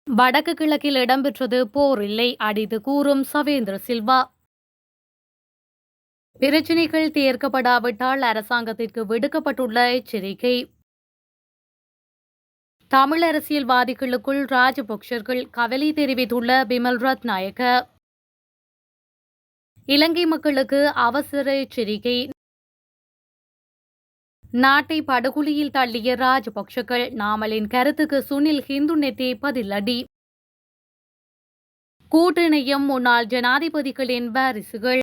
வடக்கு கிழக்கில் இடம்பெற்றது போர் இல்லை, அடித்து கூறும் சவேந்திர சில்வா. பிரச்சினைகள் தீர்க்கப்படாவிட்டால் அரசாங்கத்திற்கு விடுக்கப்பட்டுள்ள எச்சரிக்கை. தமிழ் அரசியல்வாதிகளுக்குள் ராஜபக்சர்கள் கவலை தெரிவித்துள்ள பிமல் ரத்நாயக்க. இலங்கை மக்களுக்கு அவசர எச்சரிக்கை. நாட்டை படுகொலியில் தள்ளிய ராஜபக்சர்கள், நாமலின் கருத்துக்கு சுனில் ஹிந்துநெத்தி பதிலடி. கூட்டணியும் முன்னாள் ஜனாதிபதிகளின் வாரிசுகள்.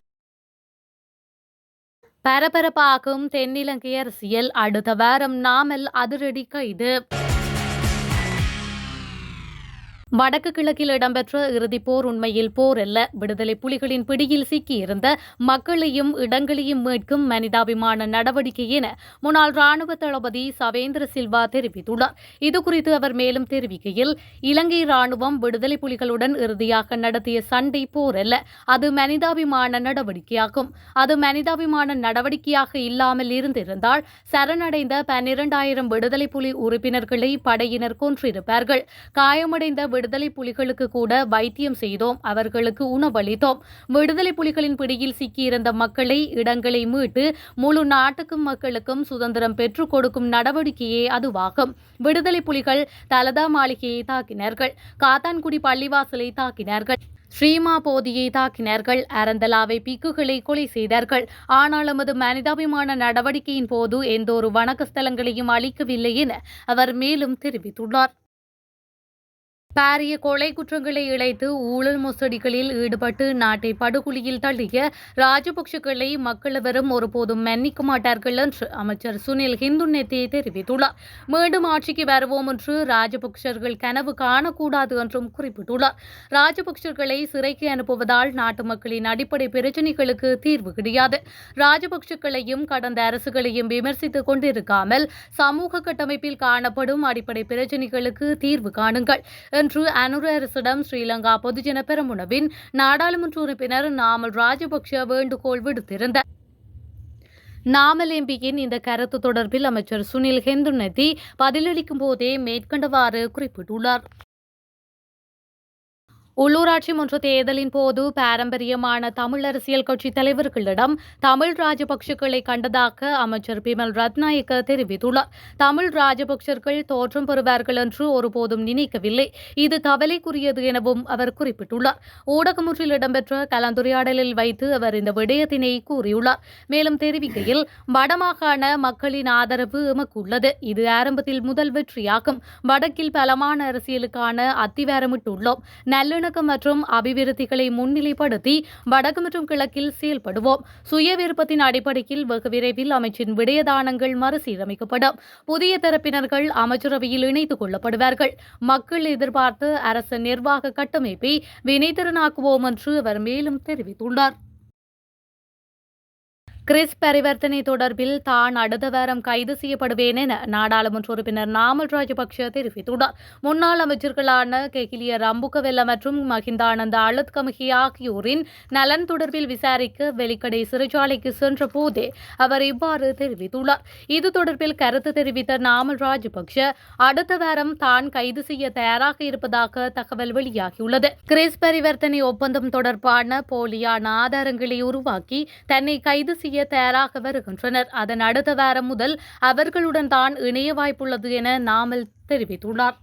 பரபரப்பாகும் தென்னிலங்கை அரசியல், அடுத்த வாரம் நாமல் அதிரடி கைது. வடக்கு கிழக்கில் இடம்பெற்ற இறுதிப் போர் உண்மையில் போர் அல்ல, விடுதலை புலிகளின் பிடியில் சிக்கியிருந்த மக்களையும் இடங்களையும் மீட்கும் மனிதாபிமான நடவடிக்கை என முன்னாள் ராணுவ தளபதி சவேந்திர சில்வா தெரிவித்துள்ளார். இதுகுறித்து அவர் மேலும் தெரிவிக்கையில், இலங்கை ராணுவம் விடுதலை புலிகளுடன் இறுதியாக நடத்திய சண்டை போர் அல்ல, அது மனிதாபிமான நடவடிக்கையாகும். அது மனிதாபிமான நடவடிக்கையாக இல்லாமல் இருந்திருந்தால் சரணடைந்த 12,000 விடுதலை புலி உறுப்பினர்களை படையினர் கொன்றிருப்பார்கள். காயமடைந்த விடுதலை புலிகளுக்கு கூட வைத்தியம் செய்தோம், அவர்களுக்கு உணவளித்தோம். விடுதலை புலிகளின் பிடியில் சிக்கியிருந்த மக்களை, இடங்களை மீட்டு முழு நாட்டுக்கும் மக்களுக்கும் சுதந்திரம் பெற்றுக் கொடுக்கும் நடவடிக்கையே அதுவாகும். விடுதலை புலிகள் தலதா மாளிகையை தாக்கினார்கள், காத்தான்குடி பள்ளிவாசலை தாக்கினார்கள், ஸ்ரீமா போதியை தாக்கினார்கள், அரந்தலாவை பிக்குகளை கொலை செய்தார்கள். ஆனால் நமது மனிதாபிமான நடவடிக்கையின் போது எந்தொரு வணக்க ஸ்தலங்களையும் அளிக்கவில்லை என அவர் மேலும் தெரிவித்துள்ளார். பாரிய கொலை குற்றங்களை இழைத்து ஊழல் மோசடிகளில் ஈடுபட்டு நாட்டை படுகொலியில் தள்ளிய ராஜபக்சகளை மக்களவரும் ஒருபோதும் மன்னிக்க மாட்டார்கள் என்று அமைச்சர் சுனில் ஹிந்துநெத்தி தெரிவித்துள்ளார். மீண்டும் ஆட்சிக்கு வருவோம் என்று ராஜபக்சர்கள் கனவு காணக்கூடாது என்றும் குறிப்பிட்டுள்ளார். ராஜபக்சர்களை சிறைக்கு அனுப்புவதால் நாட்டு மக்களின் அடிப்படை பிரச்சினைகளுக்கு தீர்வு கிடையாது. ராஜபக்சர்களையும் கடந்த அரசுகளையும் விமர்சித்துக் கொண்டிருக்காமல் சமூக கட்டமைப்பில் காணப்படும் அடிப்படை பிரச்சினைகளுக்கு தீர்வு காணுங்கள் என்று அனுர அரசிடம் ஸ்ரீலங்கா பொதுஜன பெரமுனவின் நாடாளுமன்ற உறுப்பினர் நாமல் ராஜபக்ஷ வேண்டுகோள் விடுத்திருந்தார். நாமல் எம்பியின் இந்த கருத்து தொடர்பில் அமைச்சர் சுனில் ஹிந்துநெத்தி பதிலளிக்கும் போதே மேற்கண்டவாறு குறிப்பிட்டுள்ளார். உள்ளூராட்சி மன்ற தேர்தலின் போது பாரம்பரியமான தமிழ் அரசியல் கட்சி தலைவர்களிடம் தமிழ் ராஜபக்சர்களை கண்டதாக அமைச்சர் பிமல் ரத்நாயக்க தெரிவித்துள்ளார். தமிழ் ராஜபக்சர்கள் தோற்றம் பெறுவார்கள் என்று ஒருபோதும் நினைக்கவில்லை, இது கவலைக்குரியது எனவும் அவர் குறிப்பிட்டுள்ளார். ஊடகம் ஒன்றில் இடம்பெற்ற கலந்துரையாடலில் வைத்து அவர் இந்த விடயத்தினை கூறியுள்ளார். மேலும் தெரிவிக்கையில், வடமாகாண மக்களின் ஆதரவு எமக்கு உள்ளது, இது ஆரம்பத்தில் முதல் வெற்றியாகும். வடக்கில் பலமான அரசியலுக்கான அத்திவாரமிட்டுள்ளோம். நல்ல மற்றும் அபிவிருத்திகளை முன்னிலைப்படுத்தி வடக்கு மற்றும் கிழக்கில் செயல்படுவோம். சுய விருப்பத்தின் அடிப்படையில் வெகு விரைவில் அமைச்சின் விடயதானங்கள் மறுசீரமைக்கப்படும். புதிய தரப்பினர்கள் அமைச்சரவையில் இணைத்துக் கொள்ளப்படுவார்கள். மக்கள் எதிர்பார்த்த அரசு நிர்வாக கட்டமைப்பை வினைத்திறனாக்குவோம் என்று அவர் மேலும் தெரிவித்துள்ளார். கிறிஸ் பரிவர்த்தனை தொடர்பில் தான் அடுத்த வாரம் கைது செய்யப்படுவேன் என நாடாளுமன்ற உறுப்பினர் நாமல் ராஜபக்ஷ தெரிவித்துள்ளார். முன்னாள் அமைச்சர்களான கெகிலிய ரம்புகவெல்ல மற்றும் மஹிந்தானந்த அழுத்கமகி ஆகியோரின் நலன் தொடர்பில் விசாரிக்க வெலிக்கடை சிறைச்சாலைக்கு சென்ற போதே அவர் இவ்வாறு தெரிவித்துள்ளார். இது தொடர்பில் கருத்து தெரிவித்த நாமல் ராஜபக்ஷ, அடுத்த வாரம் தான் கைது செய்ய தயாராக இருப்பதாக தகவல் வெளியாகியுள்ளது. கிறிஸ் பரிவர்த்தனை ஒப்பந்தம் தொடர்பான போலியான ஆதாரங்களை உருவாக்கி தன்னை கைது செய்ய தயாராக வருகின்றனர். அதன் அடுத்த வாரம் முதல் அவர்களுடன் தான் இணைய வாய்ப்புள்ளது என நாமல் தெரிவித்துள்ளார்.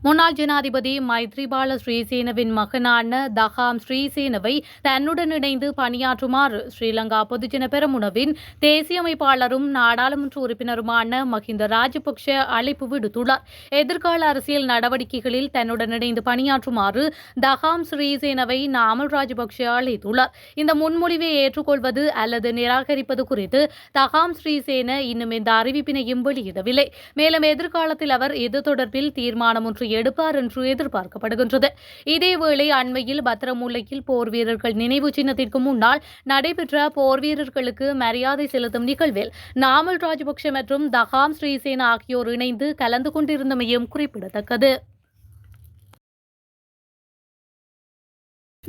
முன்னாள் ஜனாதிபதி மைத்ரிபால ஸ்ரீசேனவின் மகனான தகாம் ஸ்ரீசேனவை தன்னுடன் இணைந்து பணியாற்றுமாறு ஸ்ரீலங்கா பொதுஜன பெரமுனவின் தேசிய அமைப்பாளரும் நாடாளுமன்ற உறுப்பினருமான மஹிந்த ராஜபக்ஷ அழைப்பு விடுத்துள்ளார். எதிர்கால அரசியல் நடவடிக்கைகளில் தன்னுடன் இணைந்து பணியாற்றுமாறு தகாம் ஸ்ரீசேனவை நாமல் ராஜபக்ஷ அழைத்துள்ளார். இந்த முன்மொழிவை ஏற்றுக்கொள்வது அல்லது நிராகரிப்பது குறித்து தகாம் ஸ்ரீசேன இன்னும் எந்த அறிவிப்பினையும் வெளியிடவில்லை. மேலும் எதிர்காலத்தில் அவர் இது தொடர்பில் தீர்மானம் ஒன்று எடுப்பார் என்று எதிர்பார்க்கப்படுகின்றது. இதேவேளை அண்மையில் பத்திரமுல்லையில் போர் வீரர்கள் நினைவு சின்னத்திற்கு முன்னால் நடைபெற்ற போர் வீரர்களுக்கு மரியாதை செலுத்தும் நிகழ்வில் நாமல் ராஜபக்ஷ மற்றும் தகாம் ஸ்ரீசேன ஆகியோர் இணைந்து கலந்து கொண்டிருந்தமையும் குறிப்பிடத்தக்கது.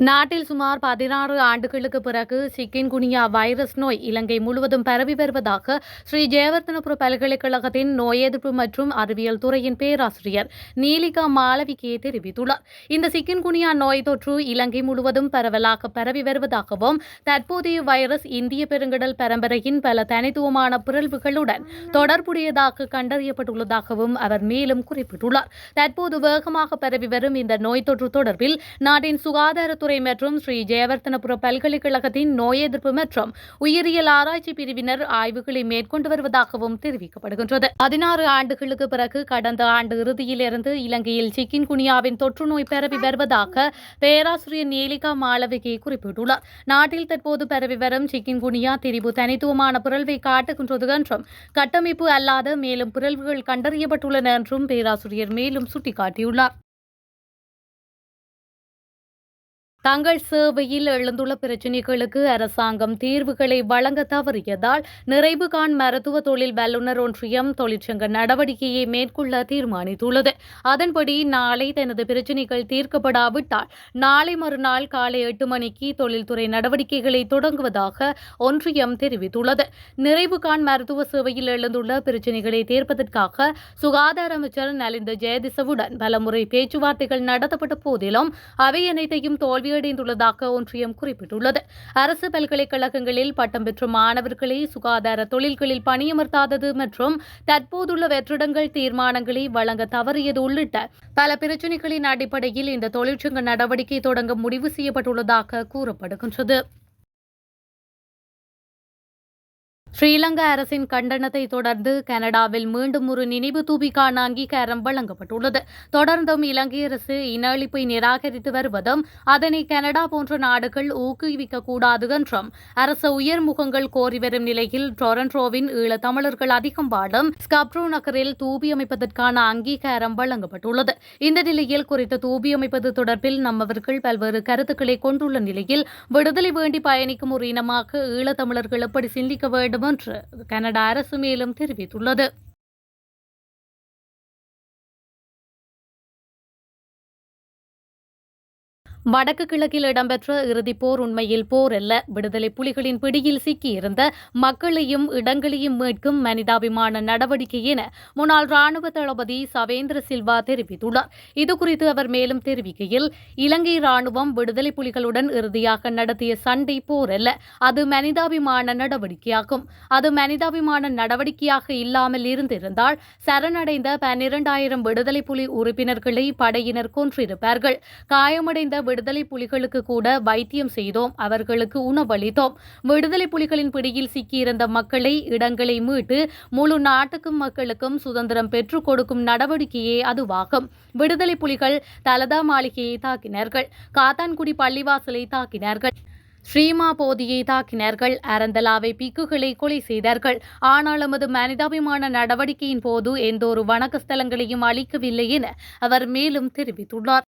நாட்டில் சுமார் 16 ஆண்டுகளுக்கு பிறகு சிக்கின்குனியா வைரஸ் நோய் இலங்கை முழுவதும் பரவி வருவதாக ஸ்ரீ ஜெயவர்தனபுர பல்கலைக்கழகத்தின் நோய் எதிர்ப்பு மற்றும் அறிவியல் துறையின் பேராசிரியர் நீலிகா மாளவிகே தெரிவித்துள்ளார். இந்த சிக்கின்குனியா நோய் தொற்று இலங்கை முழுவதும் பரவலாக பரவி வருவதாகவும் தற்போதைய வைரஸ் இந்திய பெருங்கடல் பரம்பரையின் பல தனித்துவமான பிறழ்வுகளுடன் தொடர்புடையதாக கண்டறியப்பட்டுள்ளதாகவும் அவர் மேலும் குறிப்பிட்டுள்ளார். தற்போது வேகமாக பரவி வரும் இந்த நோய் தொற்று தொடர்பில் நாட்டின் சுகாதார துறை மற்றும் ஸ்ரீ ஜெயவர்தனபுர பல்கலைக்கழகத்தின் நோய் எதிர்ப்பு மற்றும் உயிரியல் ஆராய்ச்சி பிரிவினர் ஆய்வுகளை மேற்கொண்டு வருவதாகவும் தெரிவிக்கப்படுகின்றது. 16 ஆண்டுகளுக்கு பிறகு கடந்த ஆண்டு இறுதியிலிருந்து இலங்கையில் சிக்கின்குனியாவின் தொற்று நோய் பரவி வருவதாக பேராசிரியர் நீலிகா மாளவிகே குறிப்பிட்டுள்ளார். நாட்டில் தற்போது பரவி வரும் சிக்கின்குனியா திரிபு தனித்துவமான பிறழ்வை காட்டுகின்றது என்றும் கட்டமைப்பு அல்லாத மேலும் பிறழ்வுகள் கண்டறியப்பட்டுள்ளன என்றும் பேராசிரியர் மேலும் சுட்டிக்காட்டியுள்ளார். தங்கள் சேவையில் எழுந்துள்ள பிரச்சினைகளுக்கு அரசாங்கம் தீர்வுகளை வழங்க தவறியதால் நிறைவுகாண் மருத்துவ தொழில் வல்லுநர் ஒன்றியம் தொழிற்சங்க நடவடிக்கையை மேற்கொள்ள தீர்மானித்துள்ளது. அதன்படி நாளை தனது பிரச்சினைகள் தீர்க்கப்படாவிட்டால் நாளை மறுநாள் காலை 8 மணிக்கு தொழில்துறை நடவடிக்கைகளை தொடங்குவதாக ஒன்றியம் தெரிவித்துள்ளது. நிறைவுகாண் மருத்துவ சேவையில் எழுந்துள்ள பிரச்சினைகளை தீர்ப்பதற்காக சுகாதார அமைச்சர் நலிந்த ஜெயதிசவுடன் பலமுறை பேச்சுவார்த்தைகள் நடத்தப்பட்ட போதிலும் அவை அனைத்தையும் தோல்வி அடைந்துள்ளதாக ஒன்றியம் குறிப்பிட்டுள்ளது. அரசு பல்கலைக்கழகங்களில் பட்டம் பெற்ற மாணவர்களை சுகாதார தொழில்களில் பணியமர்த்தாதது மற்றும் தற்போதுள்ள வெற்றிடங்கள் தீர்மானங்களை வழங்க தவறியது உள்ளிட்ட பல பிரச்சினைகளின் அடிப்படையில் இந்த தொழிற்சங்க நடவடிக்கை தொடங்க முடிவு செய்யப்பட்டுள்ளதாக கூறப்படுகின்றது. ஸ்ரீலங்கா அரசின் கண்டனத்தை தொடர்ந்து கனடாவில் மீண்டும் ஒரு நினைவு தூபிக்கான அங்கீகாரம் வழங்கப்பட்டுள்ளது. தொடர்ந்தும் இலங்கை அரசு இன அழிப்பை நிராகரித்து வருவதும் அதனை கனடா போன்ற நாடுகள் ஊக்குவிக்கக்கூடாது என்றும் அரசு உயர்முகங்கள் கோரி வரும் நிலையில் டொரண்டோவின் ஈழத்தமிழர்கள் அதிகம் வாழும் ஸ்காப்ரோ நகரில் தூபி அமைப்பதற்கான அங்கீகாரம் வழங்கப்பட்டுள்ளது. இந்த நிலையில் குறித்த தூபி அமைப்பது தொடர்பில் நம்மவர்கள் பல்வேறு கருத்துக்களை கொண்டுள்ள நிலையில் விடுதலை வேண்டி பயணிக்கும் ஒரு இனமாக ஈழத்தமிழர்கள் எப்படி சிந்திக்க வேண்டும் என்று கனடா அரசு மேலும் தெரிவித்துள்ளது. வடக்கு கிழக்கில் இடம்பெற்ற இறுதிப் போர் உண்மையில் போர் அல்ல, விடுதலை புலிகளின் பிடியில் சிக்கியிருந்த மக்களையும் இடங்களையும் மீட்கும் மனிதாபிமான நடவடிக்கை என முன்னாள் ராணுவ தளபதி சவேந்திர சில்வா தெரிவித்துள்ளார். இதுகுறித்து அவர் மேலும் தெரிவிக்கையில், இலங்கை ராணுவம் விடுதலை புலிகளுடன் இறுதியாக நடத்திய சண்டை போர் அல்ல, அது மனிதாபிமான நடவடிக்கையாகும். அது மனிதாபிமான நடவடிக்கையாக இல்லாமல் இருந்திருந்தால் சரணடைந்த 12,000 விடுதலை புலி உறுப்பினர்களை படையினர் கொன்றிருப்பார்கள். காயமடைந்த விடுதலை புலிகளுக்கு கூட வைத்தியம் செய்தோம், அவர்களுக்கு உணவளித்தோம். விடுதலை புலிகளின் பிடியில் சிக்கியிருந்த மக்களை இடங்களை மீட்டு முழு நாட்டுக்கும் மக்களுக்கும் சுதந்திரம் பெற்றுக் கொடுக்கும் நடவடிக்கையே அதுவாகும். விடுதலை புலிகள் தலதா மாளிகையை தாக்கினார்கள், காத்தான்குடி பள்ளிவாசலை தாக்கினார்கள், ஸ்ரீமா போதியை தாக்கினார்கள், அரந்தலாவை பிக்குகளை கொலை செய்தார்கள். ஆனால் நமது மனிதாபிமான நடவடிக்கையின் போது எந்த ஒரு வணக்க ஸ்தலங்களையும் அளிக்கவில்லை என அவர் மேலும் தெரிவித்துள்ளார்.